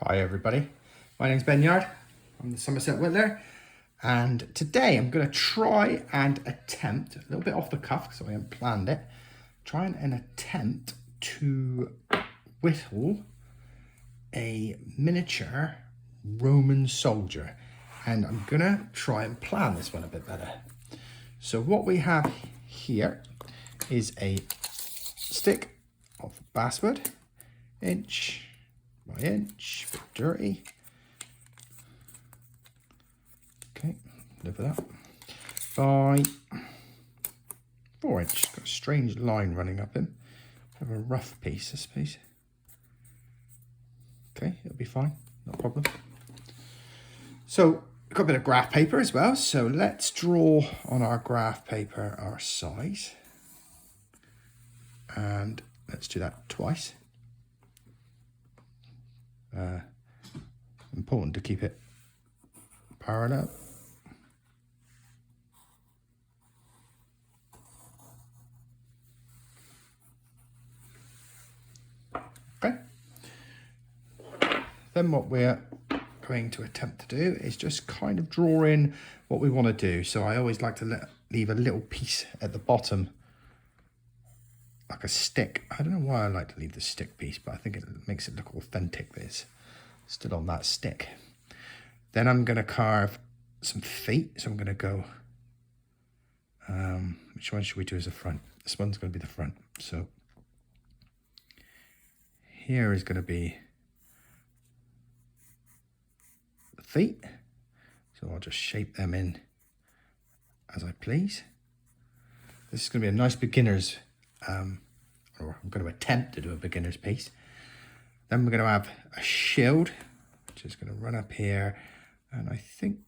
Hi everybody, my name's Ben Yard. I'm the Somerset Whittler, and today I'm going to try and attempt, a little bit off the cuff because I haven't planned it, try and attempt to whittle a miniature Roman soldier, and I'm going to try and plan this one a bit better. So what we have here is a stick of basswood, inch by inch, a bit dirty. Okay, live with that. By 4 inch. Got a strange line running up him. Have a rough piece, this piece. Okay, it'll be fine, no problem. So we've got a bit of graph paper as well. So let's draw on our graph paper our size. And let's do that twice. Important to keep it parallel. Okay. Then what we're going to attempt to do is just kind of draw in what we want to do. So I always like to leave a little piece at the bottom, like a stick. I don't know why I like to leave the stick piece, but I think it makes it look authentic that it's still on that stick. Then I'm going to carve some feet. So I'm going to go, which one should we do as a front? This one's going to be the front. So here is going to be the feet. So I'll just shape them in as I please. This is going to be a nice beginner's, or I'm going to attempt to do a beginner's piece. Then we're going to have a shield, which is going to run up here. And I think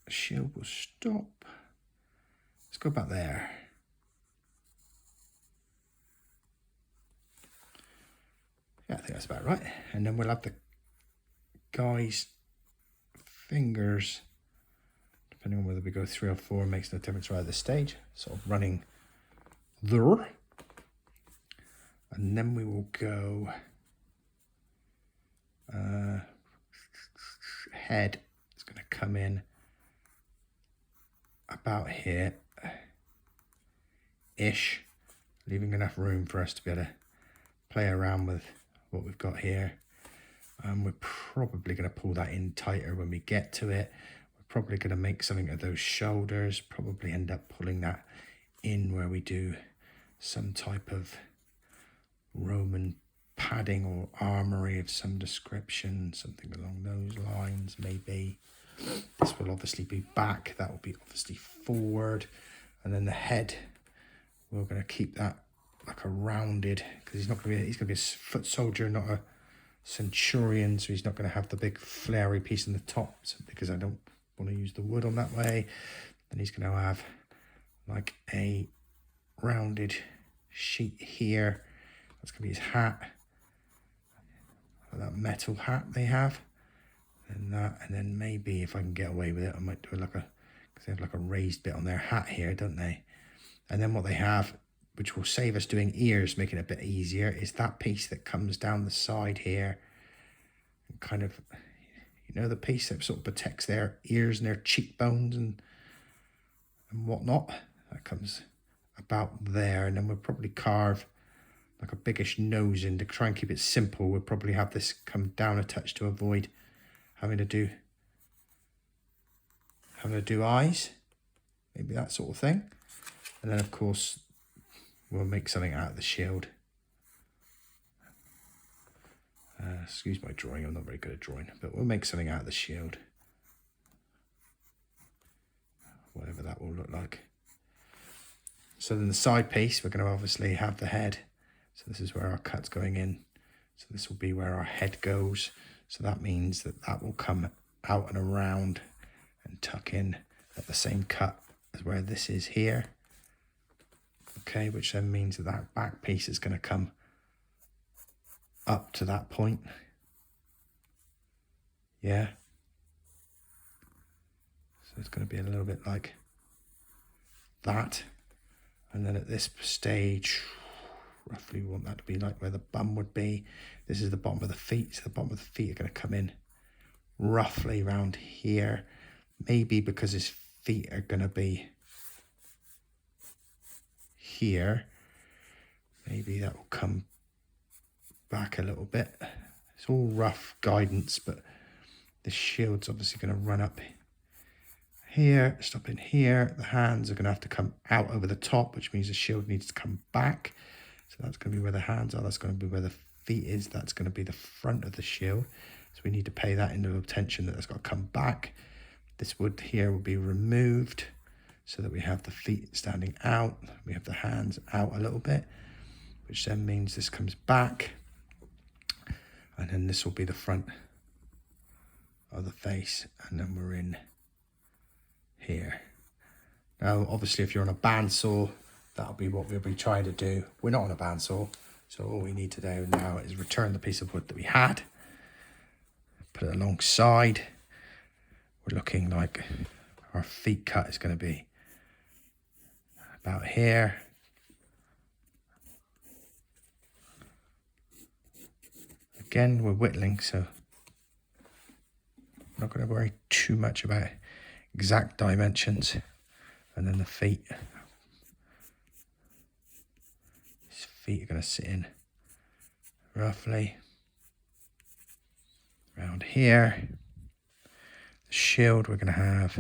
the shield will stop. Let's go back there. Yeah, I think that's about right. And then we'll have the guy's fingers, depending on whether we go 3 or 4, makes no difference right at this stage. Sort of running there. And then we will go head is going to come in about here ish, leaving enough room for us to be able to play around with what we've got here. We're probably going to pull that in tighter when we get to it. We're probably going to make something of those shoulders, probably end up pulling that in where we do some type of Roman padding or armory of some description, something along those lines maybe. This will obviously be back, that will be obviously forward, and then the head, we're going to keep that like a rounded, because he's going to be a foot soldier, not a centurion, so he's not going to have the big flary piece in the top, so because I don't want to use the wood on that way. Then he's going to have like a rounded sheet here. That's going to be his hat, that metal hat they have, and that, and then maybe if I can get away with it, I might do like a, because they have like a raised bit on their hat here, don't they? And then what they have, which will save us doing ears, making it a bit easier, is that piece that comes down the side here, and kind of, you know, the piece that sort of protects their ears and their cheekbones and whatnot. That comes about there, and then we'll probably carve like a biggish nose in to try and keep it simple. We'll probably have this come down a touch to avoid having to do eyes, maybe that sort of thing. And then of course we'll make something out of the shield. Excuse my drawing, I'm not very good at drawing, but we'll make something out of the shield, whatever that will look like. So then the side piece, we're going to obviously have the head. So this is where our cut's going in. So this will be where our head goes. So that means that that will come out and around and tuck in at the same cut as where this is here. Okay, which then means that that back piece is going to come up to that point. Yeah. So it's going to be a little bit like that. And then at this stage, roughly we want that to be like where the bum would be. This is the bottom of the feet, so the bottom of the feet are going to come in roughly around here. Maybe because his feet are going to be here, maybe that will come back a little bit. It's all rough guidance, but the shield's obviously going to run up here, stop in here. The hands are going to have to come out over the top, which means the shield needs to come back. So that's going to be where the hands are. That's going to be where the feet is. That's going to be the front of the shield. So we need to pay that into attention, that that's got to come back. This wood here will be removed so that we have the feet standing out. We have the hands out a little bit, which then means this comes back. And then this will be the front of the face. And then we're in here. Now, obviously, if you're on a bandsaw, that'll be what we'll be trying to do. We're not on a bandsaw, so all we need to do now is return the piece of wood that we had, put it alongside. We're looking like our feet cut is going to be about here. Again, we're whittling, so I'm not going to worry too much about exact dimensions. And then the feet. His feet are going to sit in roughly around here. The shield we're going to have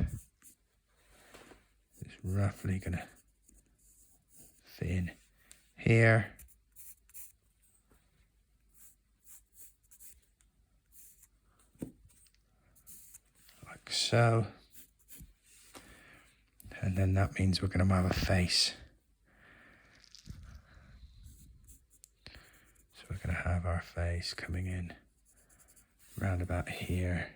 is roughly going to fit in here. Like so. And then that means we're going to have a face. So we're going to have our face coming in round about here.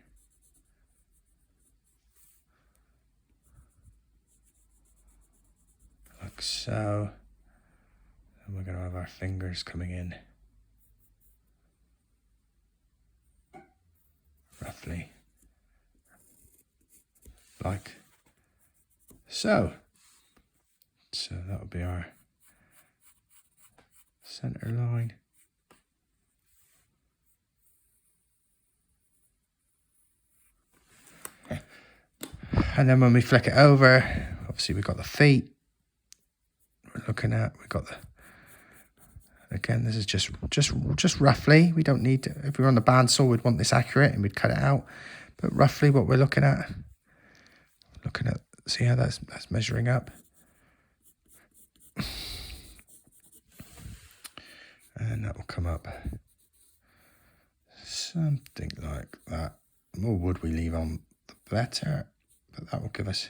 Like so. And we're going to have our fingers coming in roughly like so. So that would be our center line. And then when we flick it over, obviously we've got the feet we're looking at. We've got the, again, this is just roughly. We don't need to, if we were on the bandsaw, we'd want this accurate and we'd cut it out. But roughly what we're looking at, see how that's measuring up. And that will come up something like that. The more wood we leave on, the better. But that will give us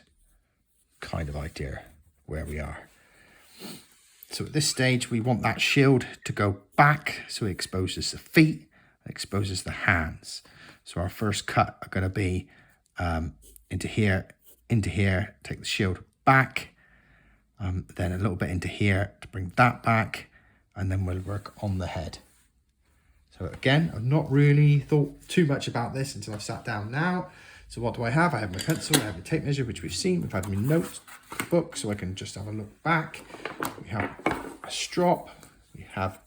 kind of idea where we are. So at this stage, we want that shield to go back. So it exposes the feet, it exposes the hands. So our first cut are going to be into here, take the shield back, then a little bit into here to bring that back, and then we'll work on the head. So again, I've not really thought too much about this until I've sat down now. So what do I have? I have my pencil, I have my tape measure, which we've seen. We've had my notebook, so I can just have a look back. We have a strop. We have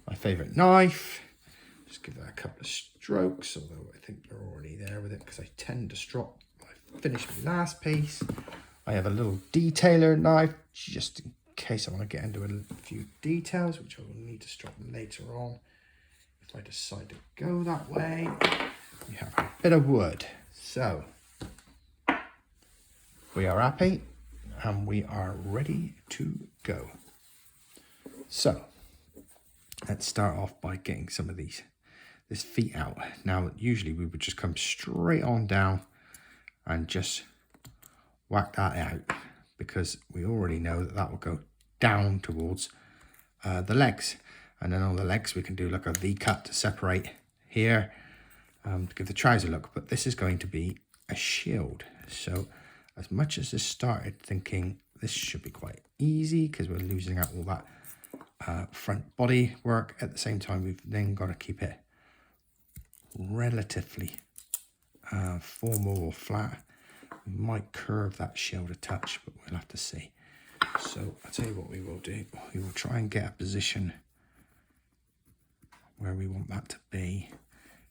my favourite knife. Just give that a couple of strokes, although I think you're already there with it because I tend to strop. I finished my last piece. I have a little detailer knife, just in case I want to get into a few details, which I will need to strop later on if I decide to go that way. We have a bit of wood. So, we are happy and we are ready to go. So, let's start off by getting some of this feet out. Now, usually we would just come straight on down and just whack that out because we already know that will go down towards the legs. And then on the legs, we can do like a V-cut to separate here. To give the trouser look, but this is going to be a shield. So as much as I started thinking this should be quite easy because we're losing out all that front body work, at the same time we've then got to keep it relatively formal or flat. We might curve that shield a touch, but we'll have to see. So I'll tell you what we will do. We will try and get a position where we want that to be.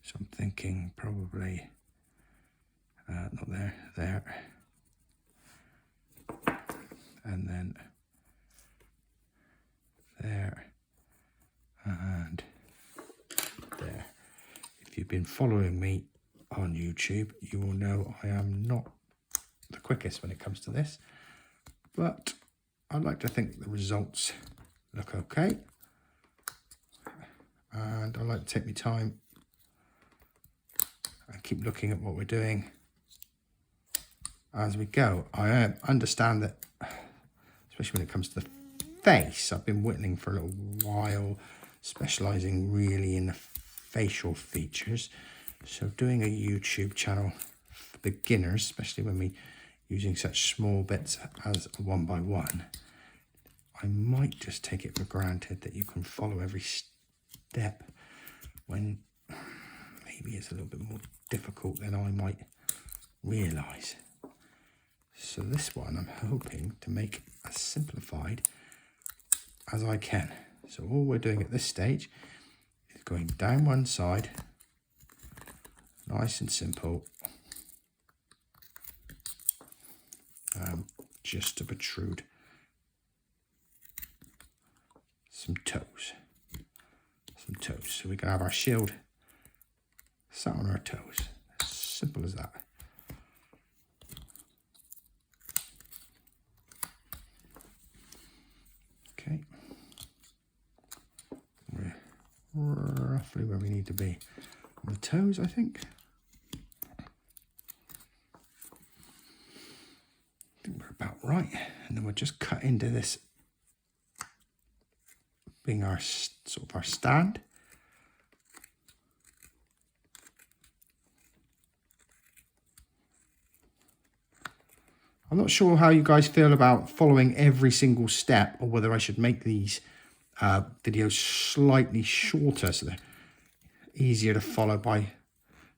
So I'm thinking probably not there, there, and then there, and there. If you've been following me on YouTube, you will know I am not the quickest when it comes to this, but I'd like to think the results look okay, and I like to take my time and keep looking at what we're doing as we go. I understand that, especially when it comes to the face, I've been whittling for a little while, specializing really in the facial features. So doing a YouTube channel for beginners, especially when we using such small bits as a 1x1, I might just take it for granted that you can follow every step, when maybe it's a little bit more difficult than I might realize. So this one I'm hoping to make as simplified as I can. So all we're doing at this stage is going down one side, nice and simple, just to protrude some toes. So we can have our shield sat on our toes. As simple as that. Okay. We're roughly where we need to be on the toes, I think. I think we're about right. And then we'll just cut into this being our sort of our stand. I'm not sure how you guys feel about following every single step, or whether I should make these videos slightly shorter so they're easier to follow by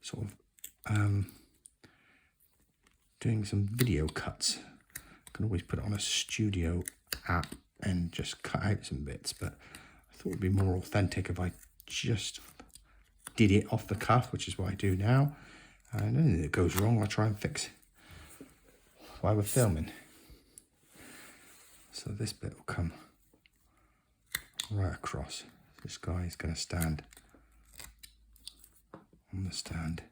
sort of doing some video cuts. I can always put it on a studio app and just cut out some bits, but I thought it would be more authentic if I just did it off the cuff, which is what I do now. And anything that goes wrong, I'll try and fix while we're filming. So this bit will come right across. This guy is going to stand on the stand.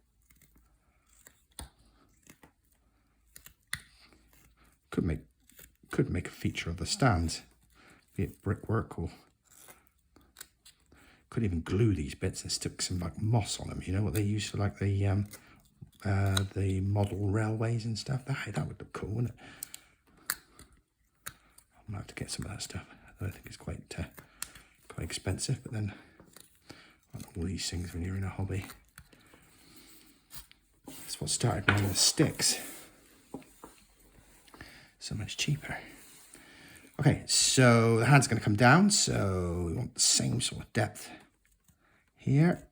Could make a feature of the stands, be it brickwork, or could even glue these bits and stick some like moss on them. You know what they use for like the model railways and stuff. That would look cool, wouldn't it? I might have to get some of that stuff. I think it's quite expensive, but then all these things when you're in a hobby. That's what started me on the sticks. So much cheaper. Okay, so the hand's going to come down, so we want the same sort of depth here.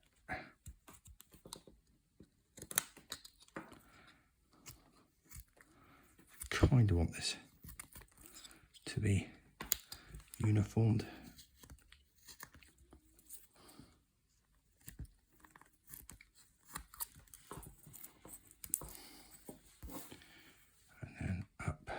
Kind of want this to be uniformed. And then up.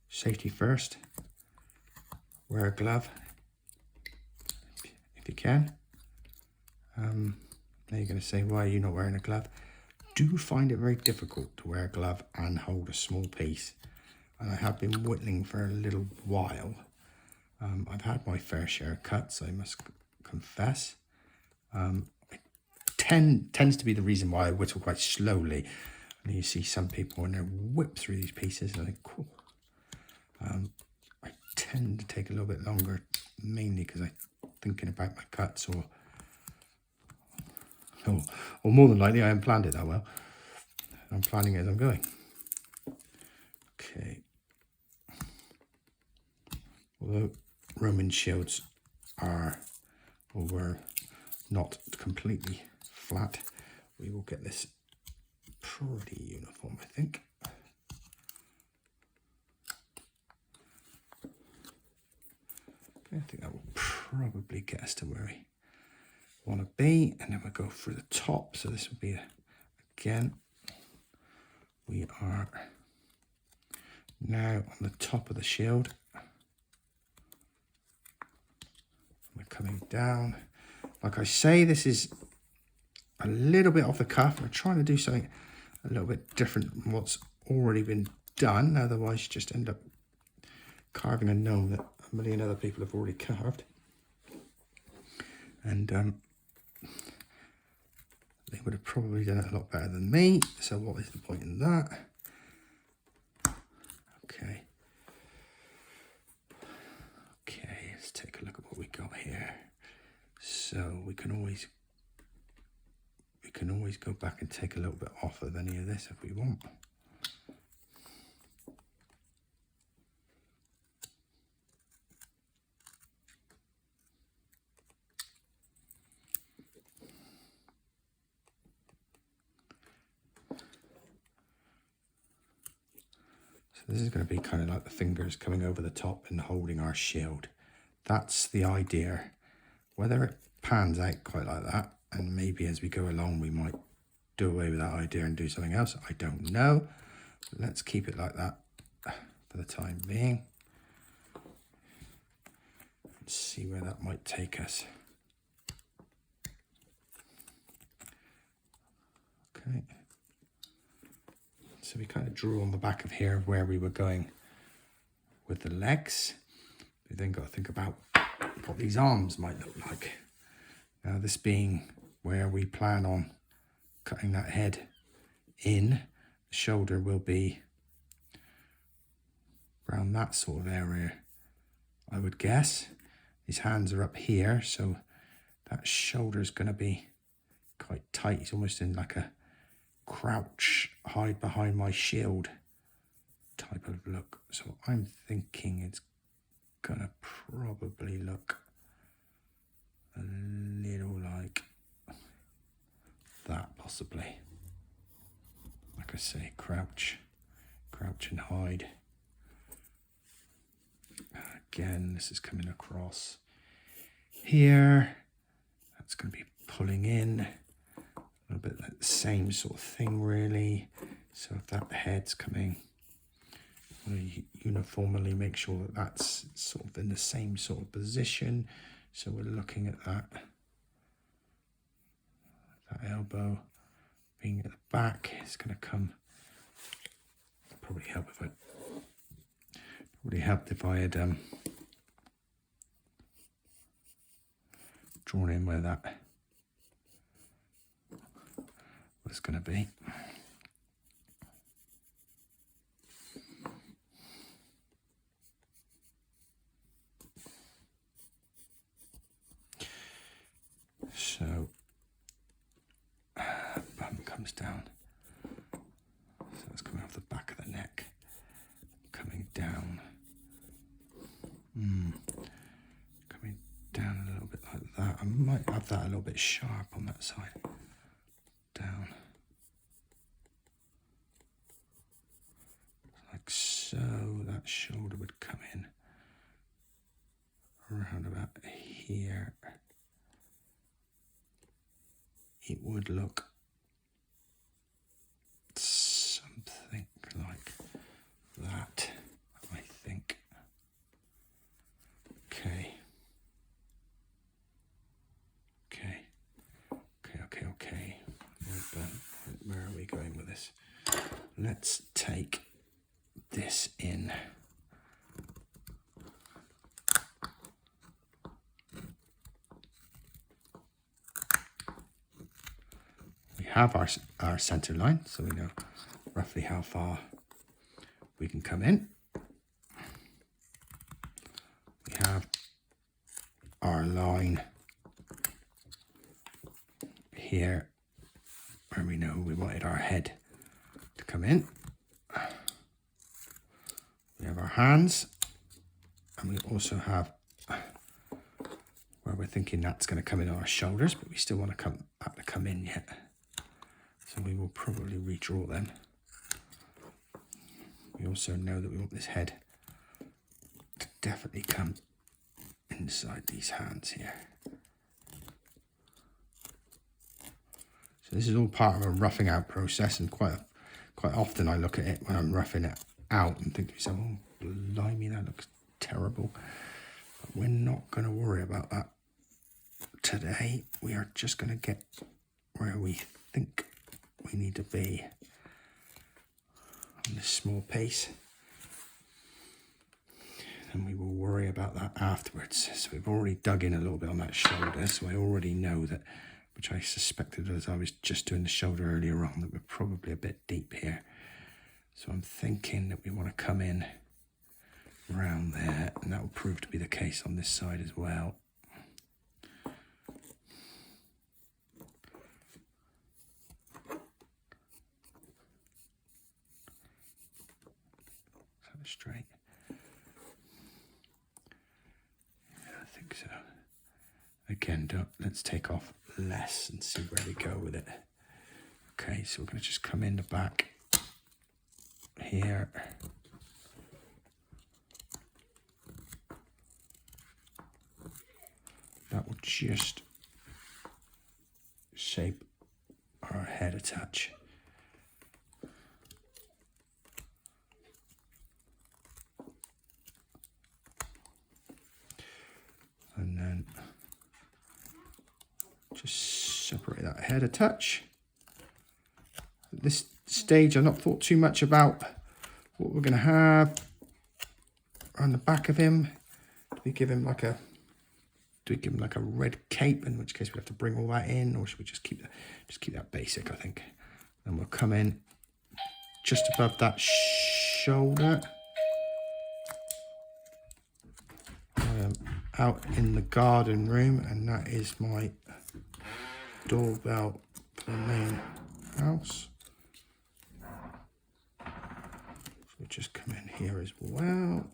Safety first. Wear a glove if you can. Now you're going to say, why are you not wearing a glove? Do find it very difficult to wear a glove and hold a small piece. And I have been whittling for a little while. I've had my fair share of cuts, I must confess. It tends to be the reason why I whittle quite slowly. And you see some people when they whip through these pieces, and I think, cool. I tend to take a little bit longer, mainly because I'm thinking about my cuts, or more than likely I haven't planned it that well. I'm planning it as I'm going. Okay. Although Roman shields were not completely flat, we will get this pretty uniform, I think. think that will probably get us to where we want to be, and then we'll go through the top. So this will be again, we are now on the top of the shield. We're coming down. Like I say, this is a little bit off the cuff. We're trying to do something a little bit different from what's already been done. Otherwise, you just end up carving a gnome that a million other people have already carved. And they would have probably done it a lot better than me. So what is the point in that? Okay. Okay, let's take a look at what we got here. So we can always go back and take a little bit off of any of this if we want. So this is going to be kind of like the fingers coming over the top and holding our shield. That's the idea. Whether it pans out quite like that, and maybe as we go along we might do away with that idea and do something else, I don't know. Let's keep it like that for the time being. Let's see where that might take us. Okay. So we kind of drew on the back of here where we were going with the legs. We then got to think about what these arms might look like. Now this being where we plan on cutting that head in, the shoulder will be around that sort of area, I would guess. His hands are up here, so that shoulder is going to be quite tight. He's almost in like a crouch, hide behind my shield type of look. So I'm thinking it's going to probably look a little like that, possibly. Like I say, crouch and hide. Again, this is coming across here. That's going to be pulling in. A little bit like the same sort of thing, really. So if that head's coming, I want to uniformly make sure that that's sort of in the same sort of position. So we're looking at that elbow being at the back. It's going to come. Probably helped if I had drawn in where that was going to be. So bum comes down, so it's coming off the back of the neck, coming down, coming down a little bit like that. I might have that a little bit sharp on that side, down, like so. That shoulder would come in around about here. It would look something like that, I think. Okay. Where are we going with this? Let's take this in. We have our center line, so we know roughly how far we can come in. We have our line here where we know we wanted our head to come in. We have our hands, and we also have where we're thinking that's going to come in on our shoulders, but we still want that to come in yet. So we will probably redraw them. We also know that we want this head to definitely come in inside these hands here. So this is all part of a roughing out process, and quite often I look at it when I'm roughing it out and think to myself, oh, blimey, that looks terrible. But we're not going to worry about that today. We are just going to get where we think we need to be on this small piece. And we will worry about that afterwards. So we've already dug in a little bit on that shoulder, so I already know that, which I suspected as I was just doing the shoulder earlier on, that we're probably a bit deep here. So I'm thinking that we want to come in around there, and that will prove to be the case on this side as well. Is that straight? Yeah, I think so. Again, let's take off less and see where we go with it. Okay, so we're going to just come in the back here. That will just shape our head a touch. And then just separate that head a touch. At this stage, I've not thought too much about what we're going to have on the back of him. Do we give him like a red cape, in which case we have to bring all that in, or should we just keep that basic, I think. And we'll come in just above that shoulder. I am out in the garden room, and that is my doorbell for the main house. So we'll just come in here as well.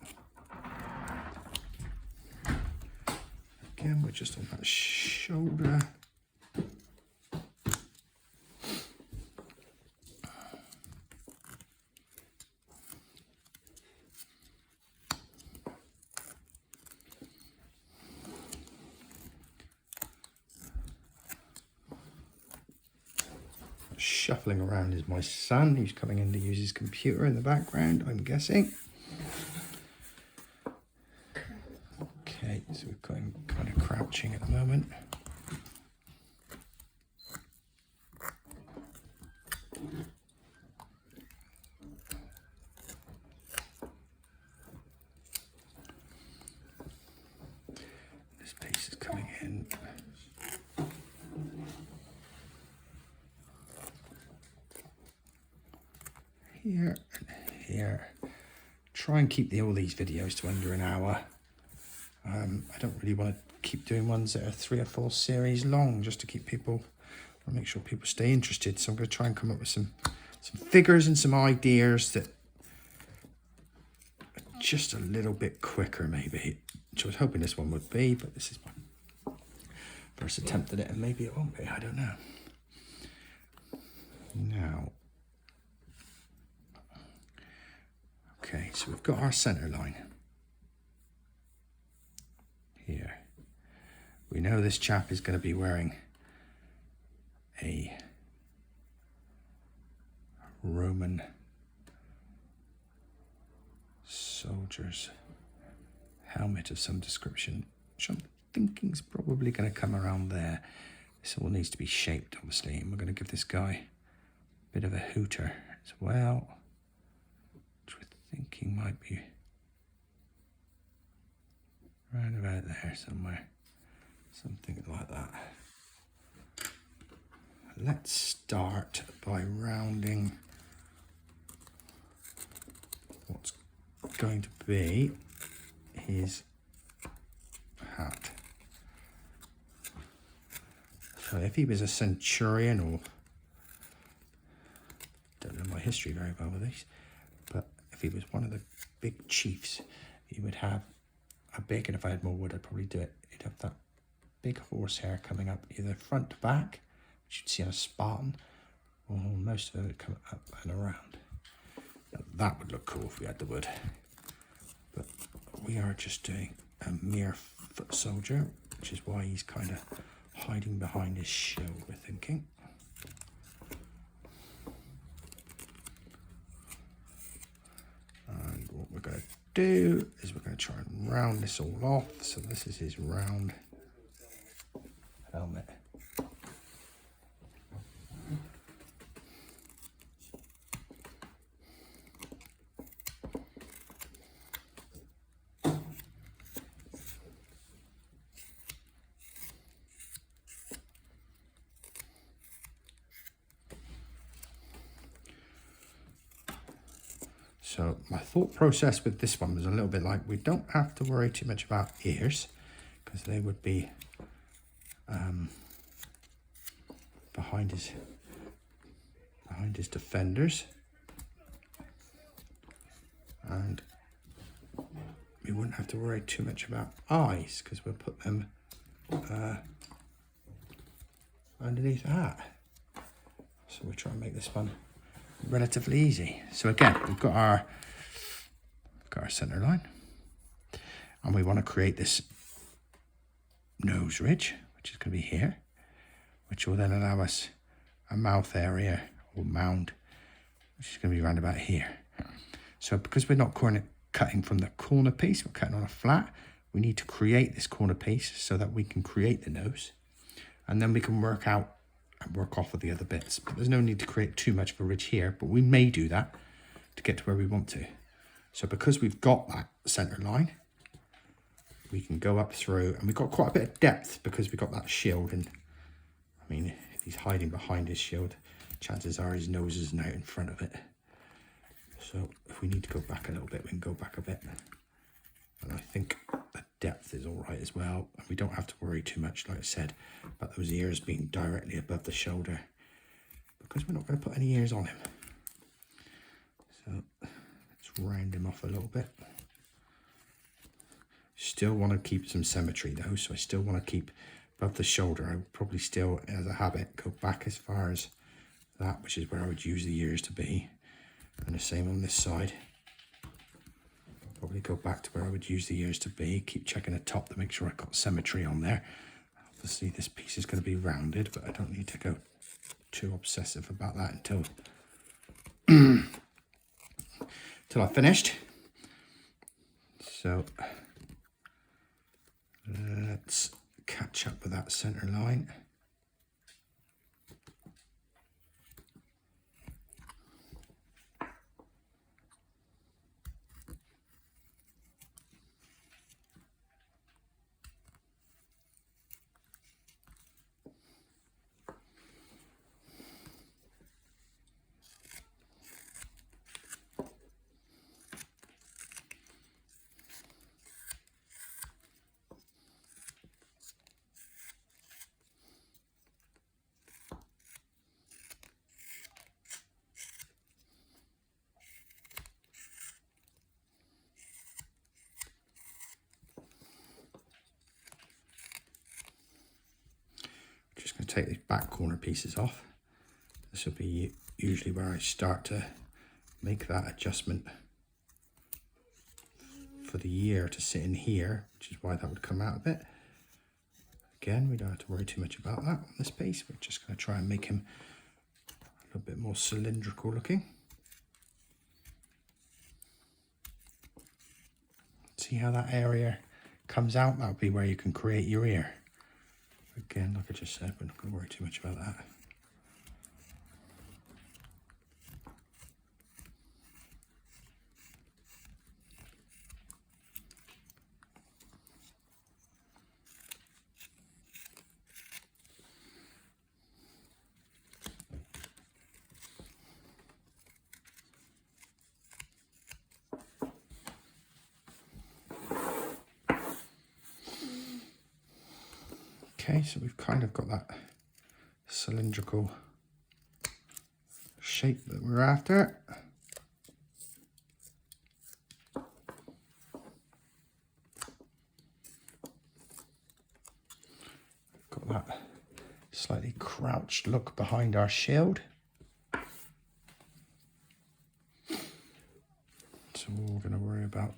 Again, we're just on that shoulder. Shuffling around is my son, who's coming in to use his computer in the background, I'm guessing. Okay, so we're going kind of crouching at the moment. This piece is coming in. Here and here. Try and keep all these videos to under an hour. I don't really want to keep doing ones that are 3 or 4 series long, just to keep people, or make sure people stay interested. So I'm going to try and come up with some figures and some ideas that are just a little bit quicker, maybe. Which I was hoping this one would be, but this is my first attempt at it, and maybe it won't be. I don't know. Now. Okay, so we've got our center line here. We know this chap is going to be wearing a Roman soldier's helmet of some description, which I'm thinking is probably going to come around there. This all needs to be shaped, obviously, and we're going to give this guy a bit of a hooter as well, which we're thinking might be right about there somewhere, something like that. Let's start by rounding what's going to be his hat. So if he was a centurion, or don't know my history very well with these, but if he was one of the big chiefs, he would have a big, and if I had more wood, I'd probably do it. He'd have that big horsehair coming up either front to back, which you'd see on a Spartan, or most of it would come up and around. Now, that would look cool if we had the wood, but we are just doing a mere foot soldier, which is why he's kind of hiding behind his shield, we're thinking. And what we're going to do is we're going to try and round this all off. So this is his round helmet. So my thought process with this one was a little bit like, we don't have to worry too much about ears, because they would be behind his defenders, and we wouldn't have to worry too much about eyes, because we'll put them underneath the hat. So we'll try and make this one relatively easy. So again, we've got our center line, and we want to create this nose ridge, which is going to be here, which will then allow us a mouth area or mound, which is going to be around about here. So because we're not cutting from the corner piece, we're cutting on a flat, we need to create this corner piece so that we can create the nose, and then we can work out and work off of the other bits. But there's no need to create too much of a ridge here, but we may do that to get to where we want to. So because we've got that center line, we can go up through, and we've got quite a bit of depth because we've got that shield. And I mean, if he's hiding behind his shield, chances are his nose isn't out in front of it. So if we need to go back a little bit, we can go back a bit. And I think the depth is all right as well. And we don't have to worry too much, like I said, about those ears being directly above the shoulder, because we're not going to put any ears on him. So let's round him off a little bit. Still want to keep some symmetry though, so I still want to keep above the shoulder. I would probably still, as a habit, go back as far as that, which is where I would use the ears to be. And the same on this side. Probably go back to where I would use the ears to be. Keep checking the top to make sure I've got symmetry on there. Obviously this piece is going to be rounded, but I don't need to go too obsessive about that until I've finished. So let's catch up with that center line. Just going to take these back corner pieces off. This will be usually where I start to make that adjustment for the ear to sit in here, which is why that would come out a bit. Again, we don't have to worry too much about that on this piece. We're just going to try and make him a little bit more cylindrical looking. See how that area comes out? That would be where you can create your ear. Again, like I just said, we're not going to worry too much about that. Okay, so we've kind of got that cylindrical shape that we're after. Got that slightly crouched look behind our shield. So all we're going to worry about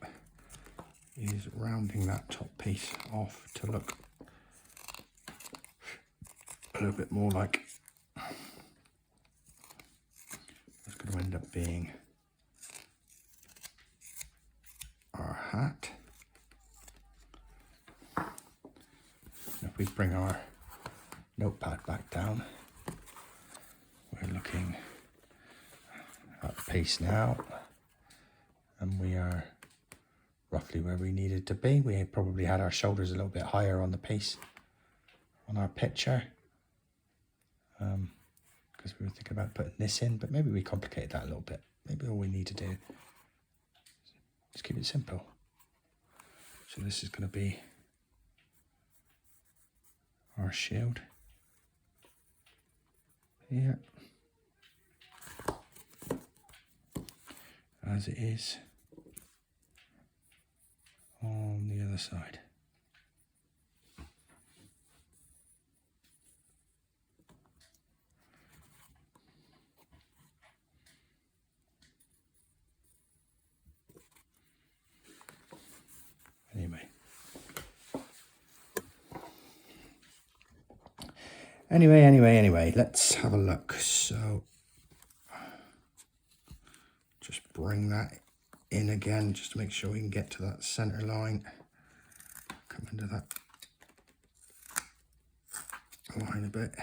is rounding that top piece off to look a little bit more like it's going to end up being our hat. And if we bring our notepad back down, we're looking at the piece now, and we are roughly where we needed to be. We probably had our shoulders a little bit higher on the piece, on our picture, because we were thinking about putting this in, but maybe we complicated that a little bit. Maybe all we need to do is keep it simple. So this is going to be our shield here, as it is on the other side. Anyway, let's have a look. So just bring that in again, just to make sure we can get to that center line. Come into that line a bit.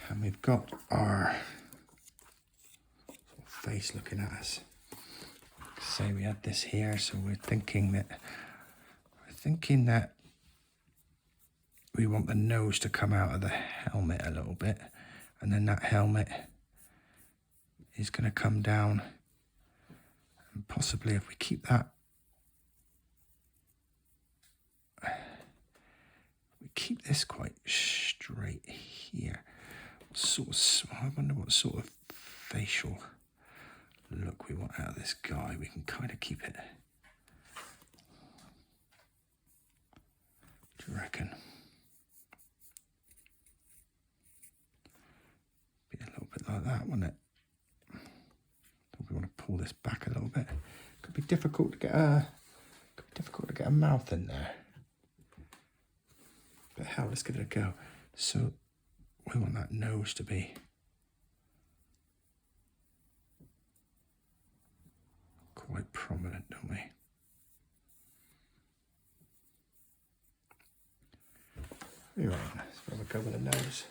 And we've got our face looking at us. Say we had this here, so we're thinking that we want the nose to come out of the helmet a little bit, and then that helmet is going to come down, and possibly if we keep that, we keep this quite straight here. I wonder what sort of facial look we want out of this guy. We can kind of keep it. Do you reckon? Be a little bit like that, wouldn't it? We want to pull this back a little bit. Could be difficult to get a mouth in there. But hell, let's give it a go. So we want that nose to be quite prominent, don't we? Right, let's have a go with the nose.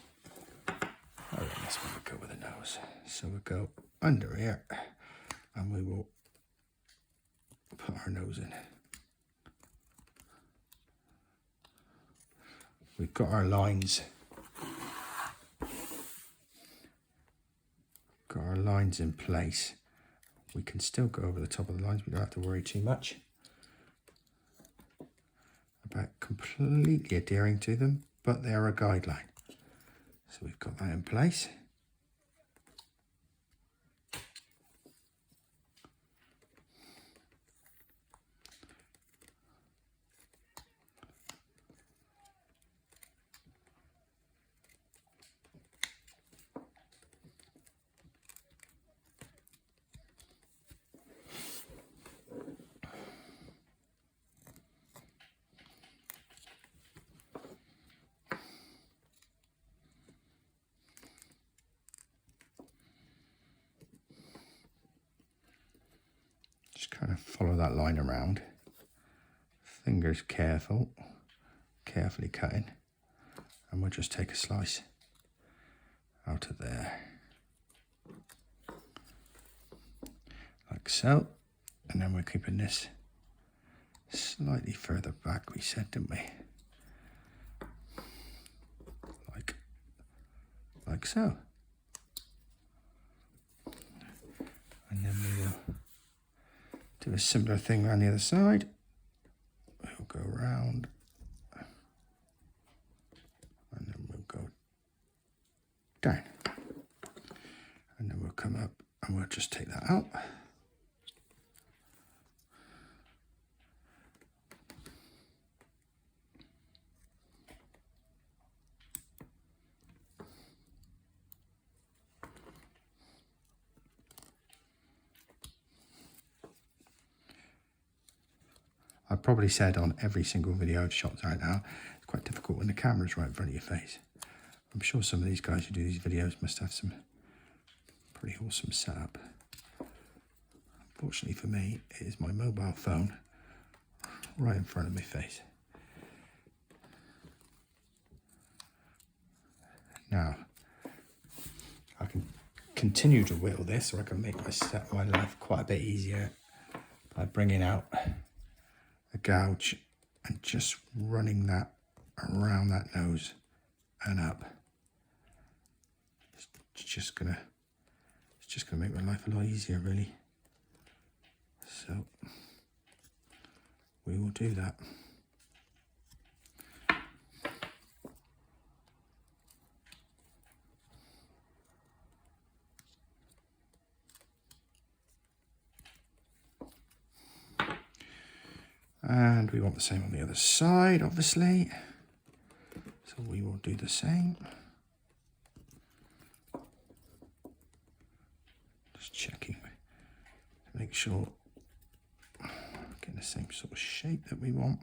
Alright, let's have a go with the nose. So we'll go under here, and we will put our nose in. We've got our lines. Got our lines in place. We can still go over the top of the lines. We don't have to worry too much about completely adhering to them, but they're a guideline. So we've got that in place. Just kind of follow that line around. Fingers carefully cutting. And we'll just take a slice out of there. Like so. And then we're keeping this slightly further back, we said, didn't we? Like so. And then we'll do a similar thing around the other side. We'll go around, and then we'll go down, and then we'll come up, and we'll just take that out. I've probably said on every single video I've shot right now, it's quite difficult when the camera's right in front of your face. I'm sure some of these guys who do these videos must have some pretty awesome setup. Unfortunately for me, it is my mobile phone right in front of my face. Now, I can continue to whittle this, or I can make my life quite a bit easier by bringing out a gouge and just running that around that nose and up. It's just gonna make my life a lot easier, really. So we will do that. And we want the same on the other side, obviously. So we will do the same. Just checking to make sure we're getting the same sort of shape that we want.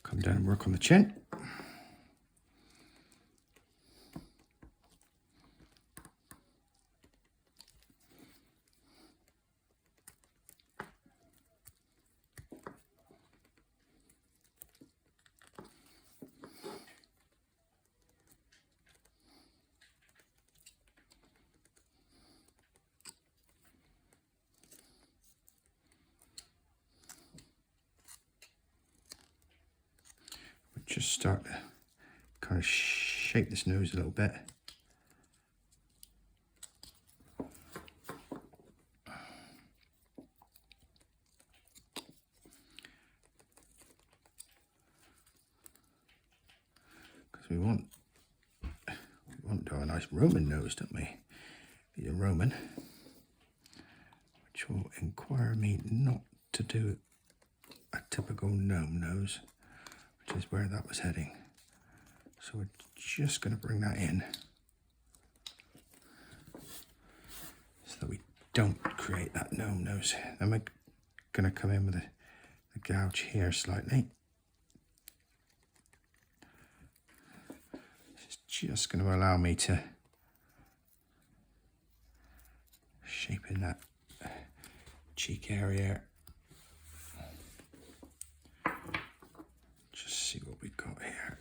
Come down and work on the chin. Just start to kind of shape this nose a little bit. Because we want to have a nice Roman nose, don't we? Be a Roman, which will require me not to do a typical gnome nose, which is where that was heading. So we're just going to bring that in so that we don't create that gnome nose. Then we're going to come in with the gouge here slightly. This is just going to allow me to shape in that cheek area. Just see what we've got here.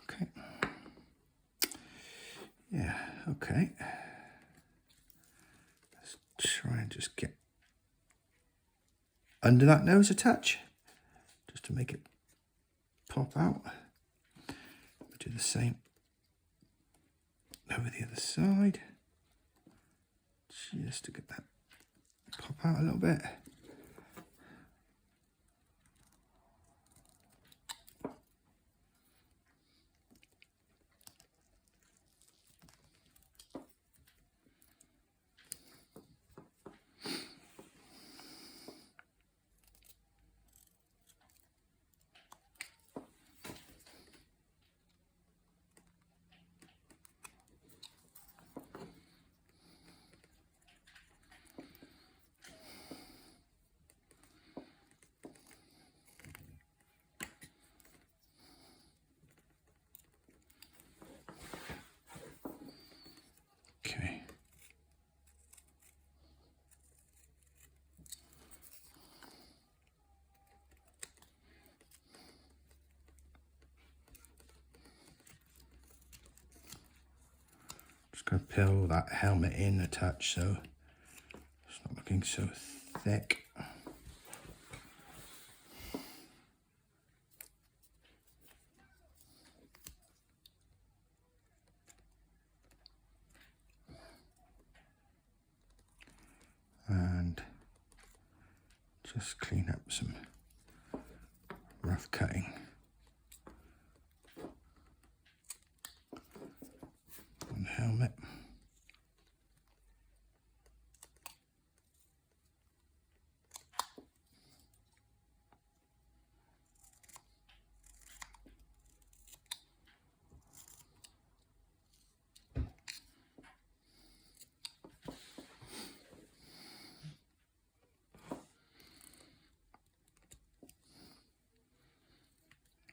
Okay. Yeah, okay. Try and just get under that nose a touch, just to make it pop out. We'll do the same over the other side, just to get that pop out a little bit. going to peel that helmet in a touch so it's not looking so thick. And just clean up some rough cutting on the helmet.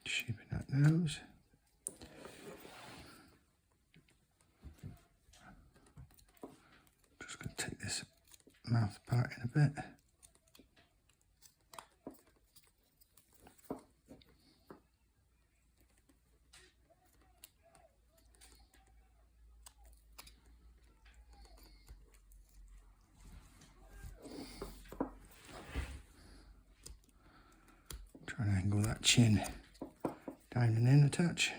Shaping that nose. Just going to take this mouth part in a bit. Try and angle that chin down and in a touch.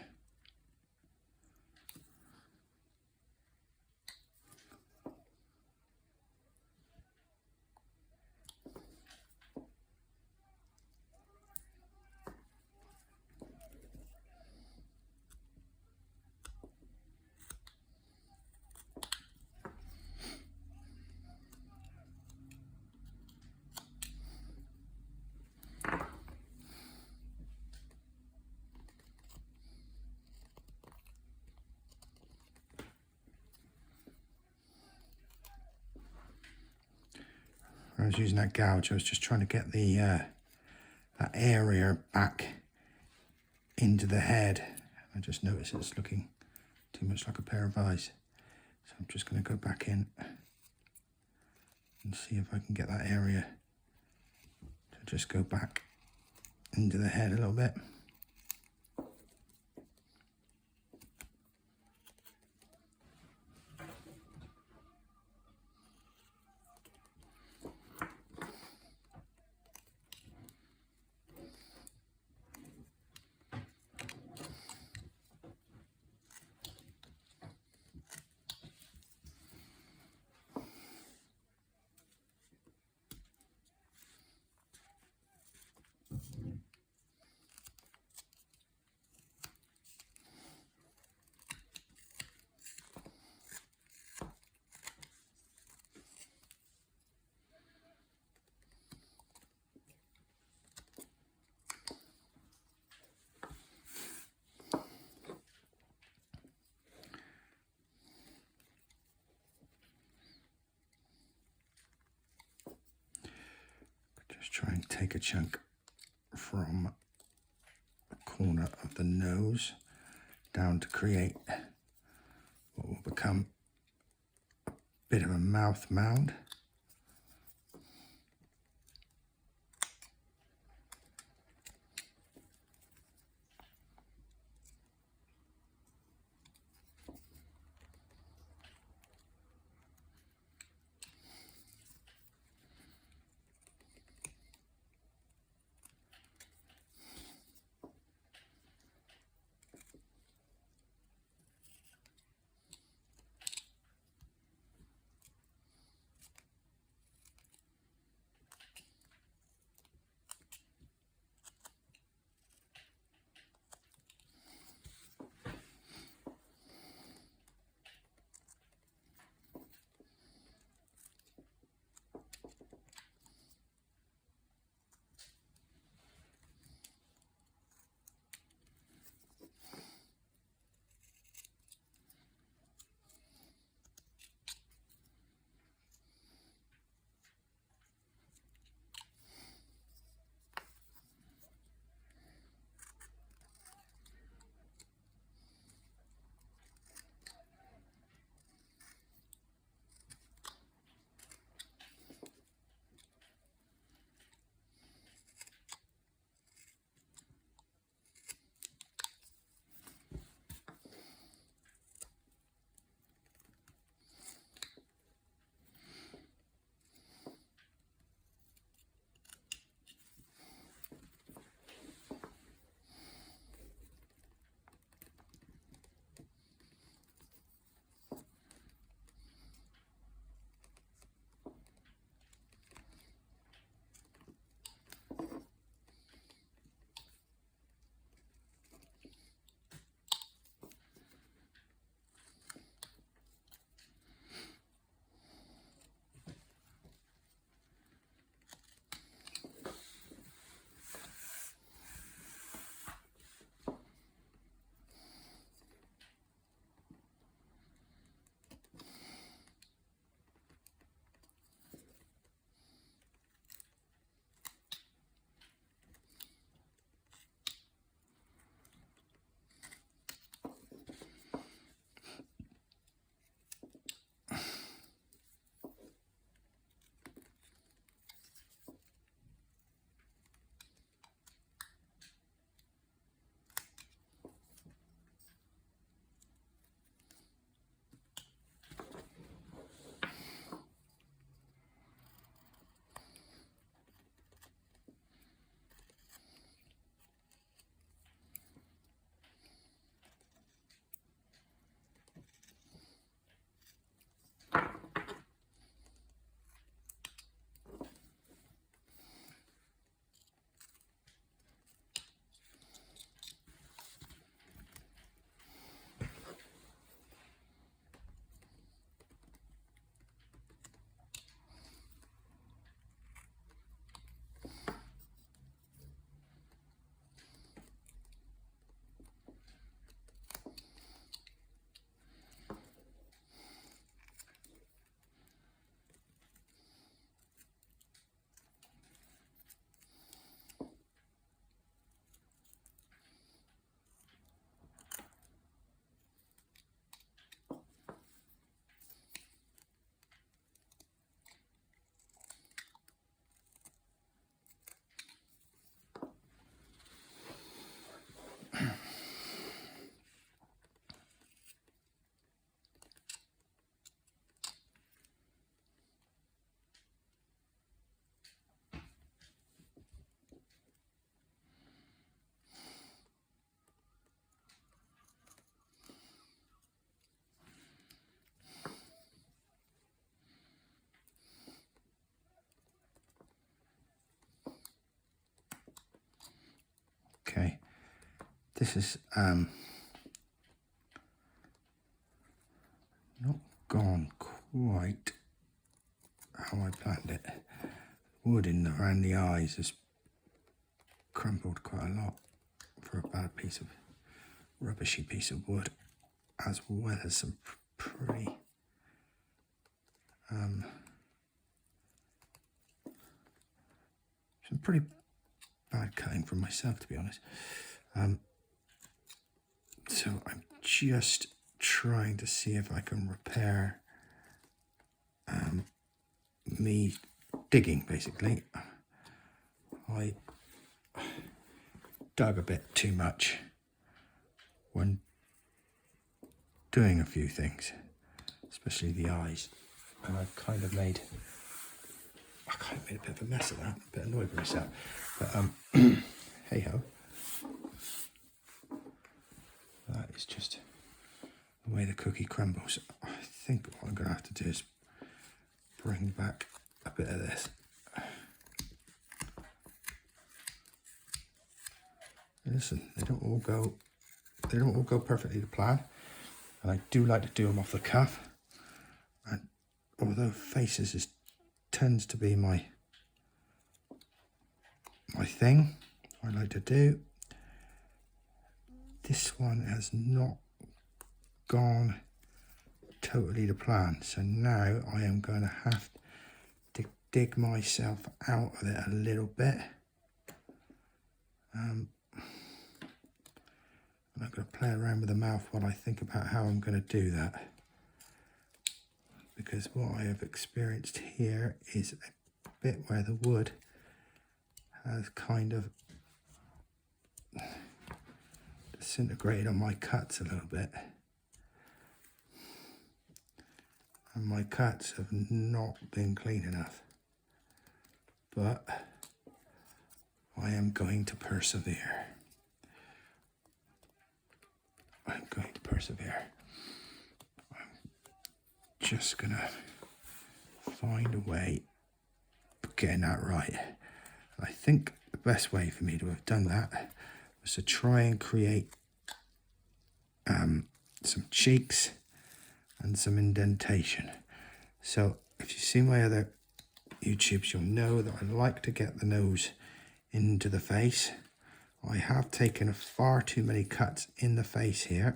When I was using that gouge, I was just trying to get the that area back into the head. I just noticed it's looking too much like a pair of eyes. So I'm just going to go back in and see if I can get that area to just go back into the head a little bit. Just try and take a chunk from the corner of the nose down to create what will become a bit of a mouth mound. this is not gone quite how I planned it. Wood in around the eyes has crumbled quite a lot for a bad piece of rubbishy piece of wood, as well as some pretty bad cutting from myself, to be honest. So I'm just trying to see if I can repair me digging, basically. I dug a bit too much when doing a few things, especially the eyes, and I kind of made a bit of a mess of that, a bit annoyed with myself, but hey ho, that is just the way the cookie crumbles. I think what I'm going to have to do is bring back a bit of this. Listen, they don't all go perfectly to plan, and I do like to do them off the cuff. And although faces tends to be my thing, I like to do. This one has not gone totally to plan, so now I am going to have to dig myself out of it a little bit. And I'm going to play around with the mouth while I think about how I'm going to do that, because what I have experienced here is a bit where the wood has kind of disintegrated on my cuts a little bit, and my cuts have not been clean enough, but I am going to persevere. I'm going to persevere. I'm just gonna find a way of getting that right. I think the best way for me to have done that was to try and create some cheeks and some indentation. So if you see my other YouTubes, you'll know that I like to get the nose into the face. I have taken far too many cuts in the face here,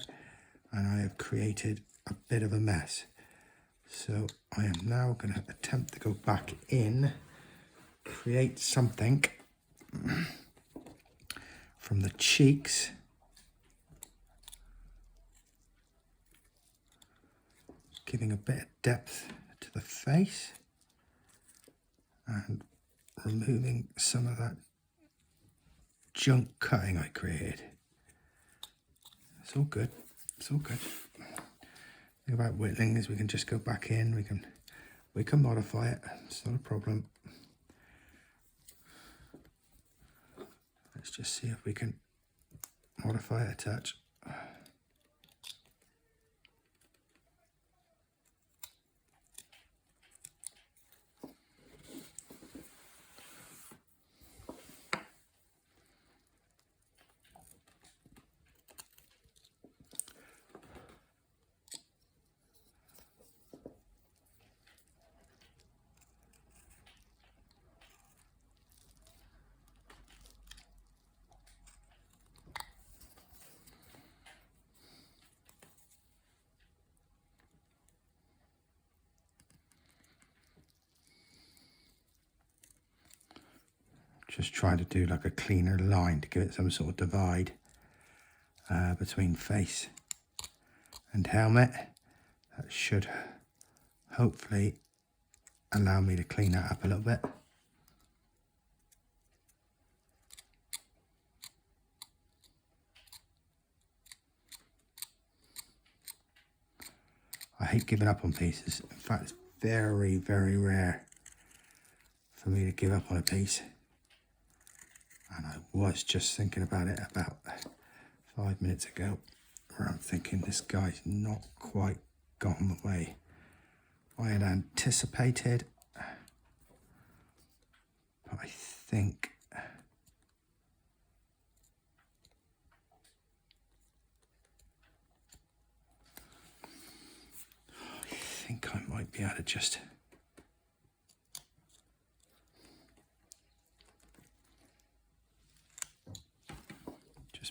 and I have created a bit of a mess. So I am now going to attempt to go back in, create something from the cheeks giving a bit of depth to the face and removing some of that junk cutting I created. It's all good. It's all good. The thing about whittling is we can just go back in. We can modify it. It's not a problem. Let's just see if we can modify it a touch. Just trying to do like a cleaner line to give it some sort of divide between face and helmet. That should hopefully allow me to clean that up a little bit. I hate giving up on pieces. In fact, it's very, very rare for me to give up on a piece. And I was just thinking about it about 5 minutes ago, where I'm thinking this guy's not quite gotten the way I had anticipated. But I think think I might be able to just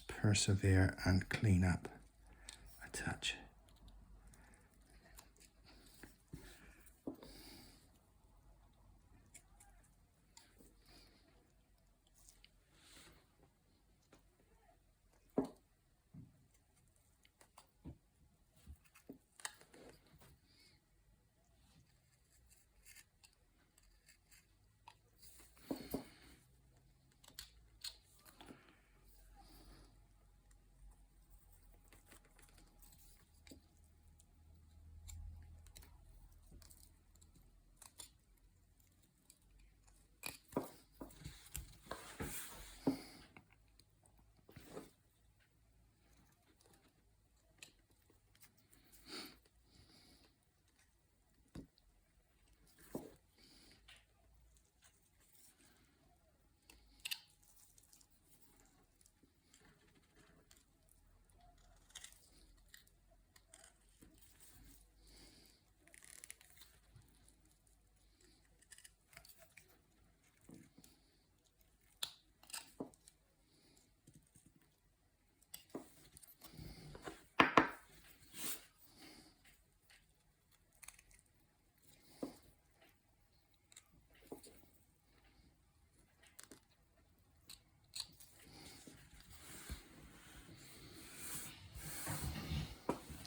persevere and clean up a touch.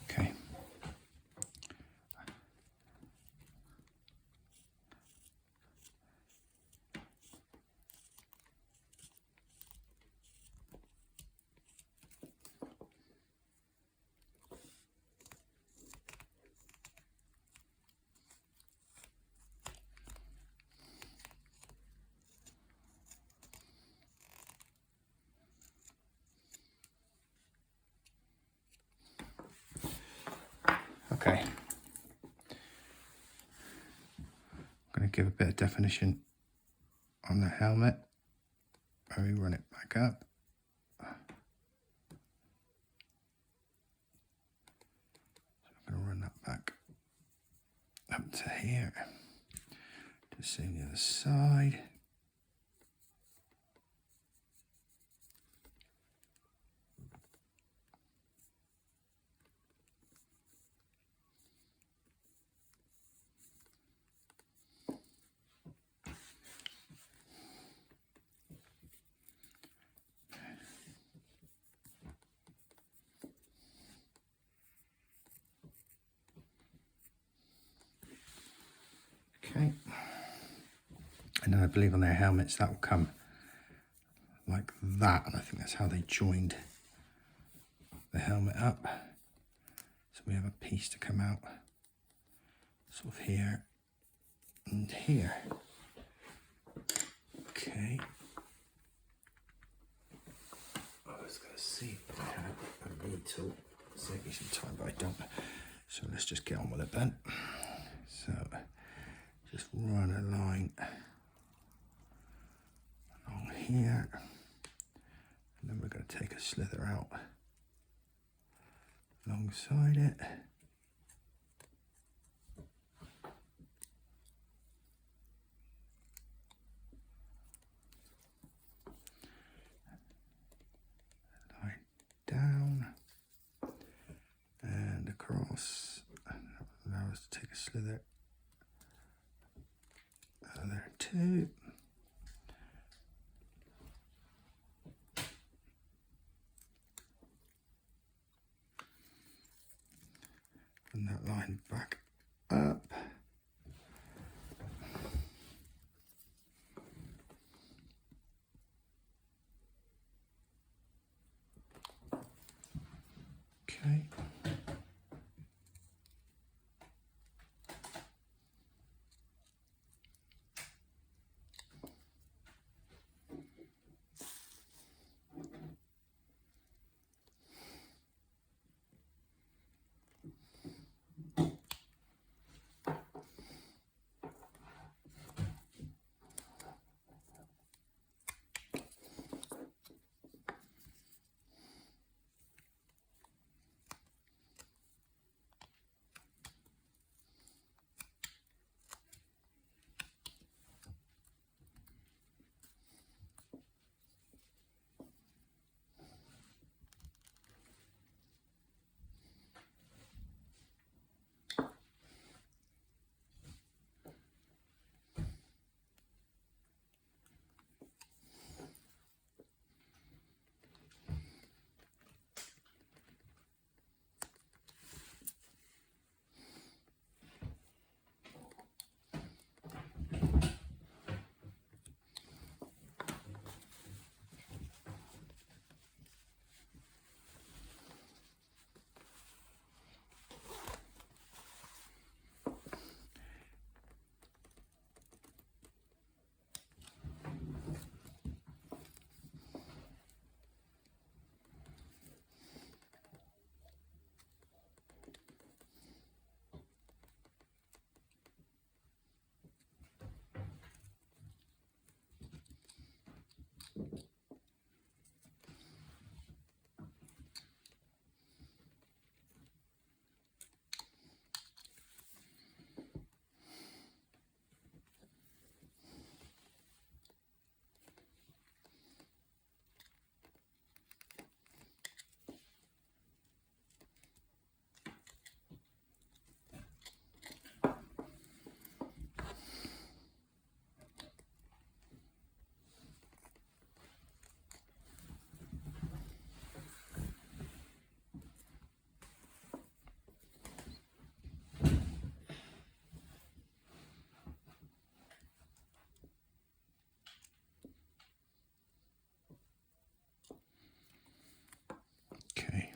Okay. Okay. I'm going to give a bit of definition on the helmet. Maybe run it back up. So I'm going to run that back up to here. Do the same the other side. Okay, and then I believe on their helmets that will come like that, and I think that's how they joined the helmet up. So we have a piece to come out sort of here and here. Okay. I was going to see if I had a lead tool, save me some time, but I don't. So let's just get on with it then. So just run a line along here, and then we're going to take a slither out alongside it. Line down and across. Allow us to take a slither there too. And that line back up. Okay. Okay.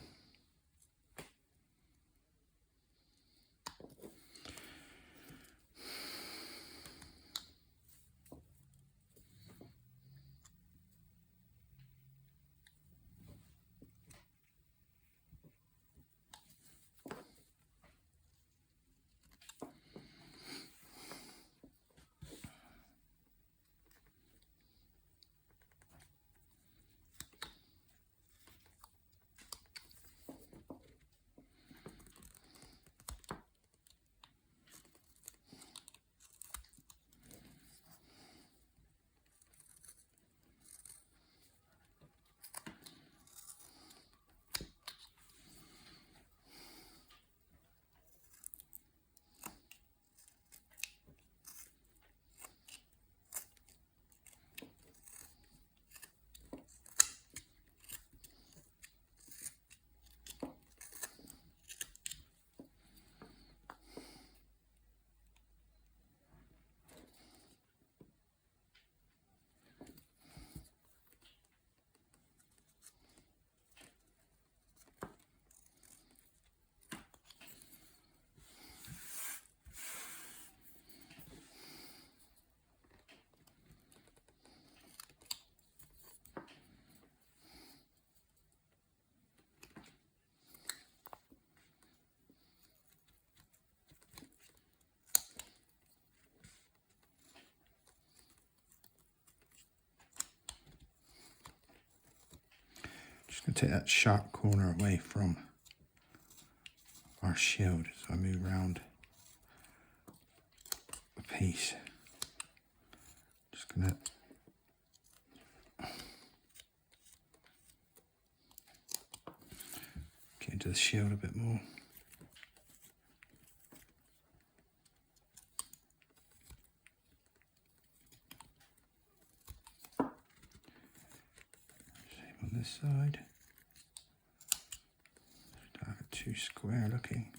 Just going to take that sharp corner away from our shield as I move around the piece. Just going to get into the shield a bit more. Same on this side. Don't have it too square looking.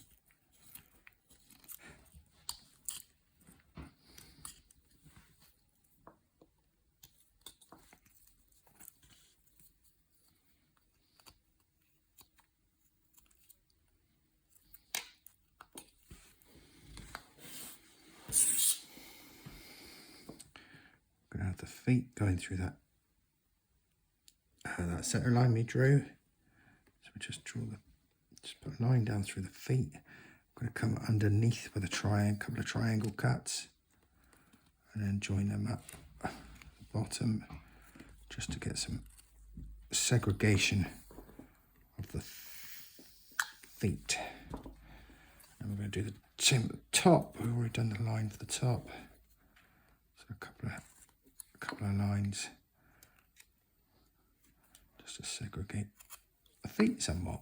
Gonna have the feet going through that center line we drew. So we just put a line down through the feet. I'm gonna come underneath with a couple of triangle cuts, and then join them up at the bottom, just to get some segregation of the feet. And we're going to do the same at the top. We've already done the line for the top, so a couple of lines just to segregate the feet somewhat.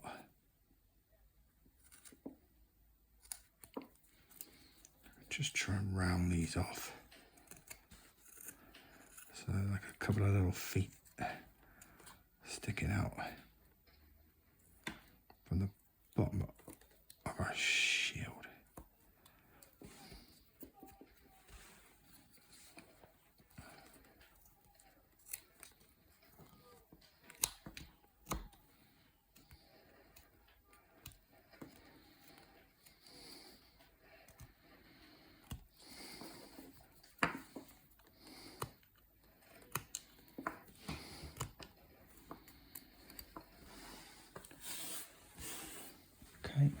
Just try and round these off, so like a couple of little feet sticking out from the bottom of our shield. Okay.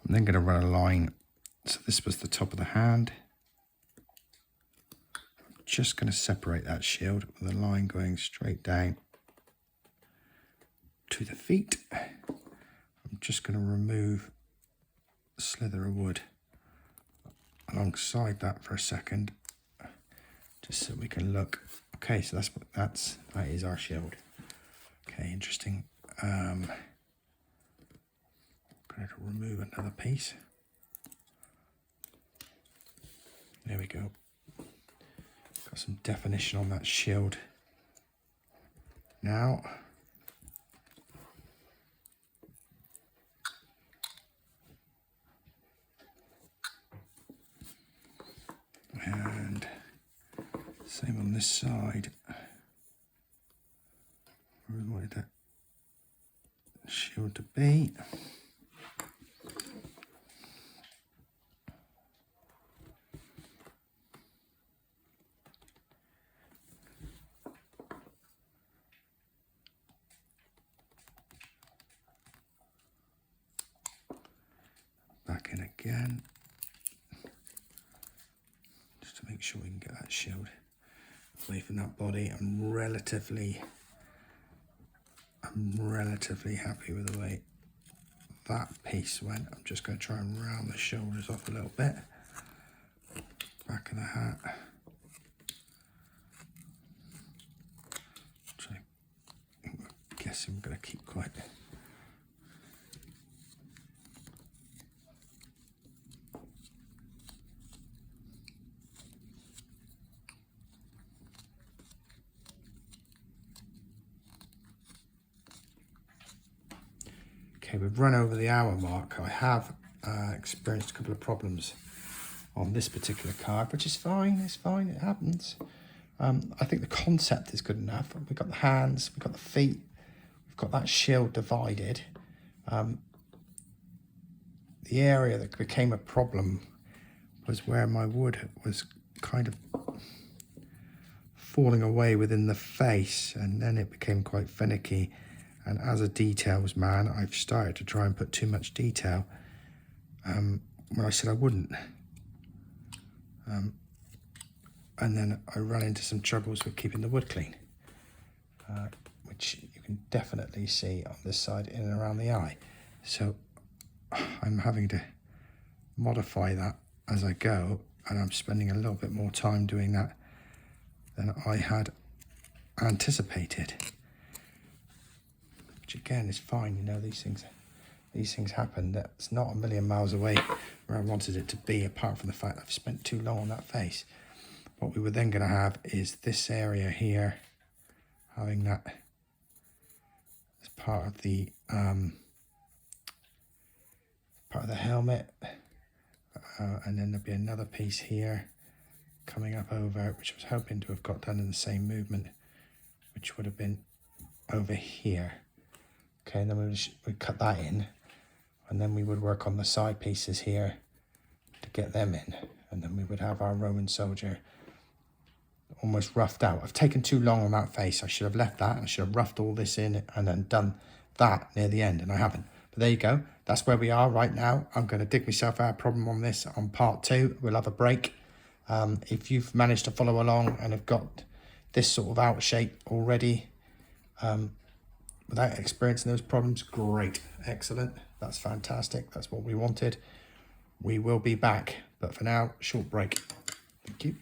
I'm then going to run a line. So this was the top of the hand. just going to separate that shield with a line going straight down to the feet. I'm just going to remove a slither of wood alongside that for a second, just so we can look. Okay, so that is our shield. Okay, interesting. I'm going to remove another piece. There we go. Got some definition on that shield now. And same on this side. Where we wanted that shield to be. Back in again, just to make sure we can get that shield away from that body. I'm relatively happy with the way that piece went. I'm just going to try and round the shoulders off a little bit. Back of the hat. I'm guessing I'm going to keep quite. Okay, we've run over the hour mark. I have experienced a couple of problems on this particular card, which is fine. It's fine. It happens. I think the concept is good enough. We've got the hands, we've got the feet, we've got that shield divided. The area that became a problem was where my wood was kind of falling away within the face, and then it became quite finicky. And as a details man, I've started to try and put too much detail when I said I wouldn't. And then I ran into some troubles with keeping the wood clean, which you can definitely see on this side in and around the eye. So I'm having to modify that as I go, and I'm spending a little bit more time doing that than I had anticipated. Which again is fine, you know, these things happen. That's not a million miles away where I wanted it to be, apart from the fact I've spent too long on that face. What we were then going to have is this area here, having that as part of the helmet, and then there'll be another piece here coming up over, which I was hoping to have got done in the same movement, which would have been over here. Okay, and then we'd cut that in, and then we would work on the side pieces here to get them in, and then we would have our Roman soldier almost roughed out. I've taken too long on that face. I should have left that. I should have roughed all this in and then done that near the end, and I haven't. But there you go. That's where we are right now. I'm going to dig myself out of problem on this on part 2. We'll have a break. If you've managed to follow along and have got this sort of out shape already, without experiencing those problems, great, excellent, that's fantastic, that's what we wanted. We will be back, but for now, short break. Thank you.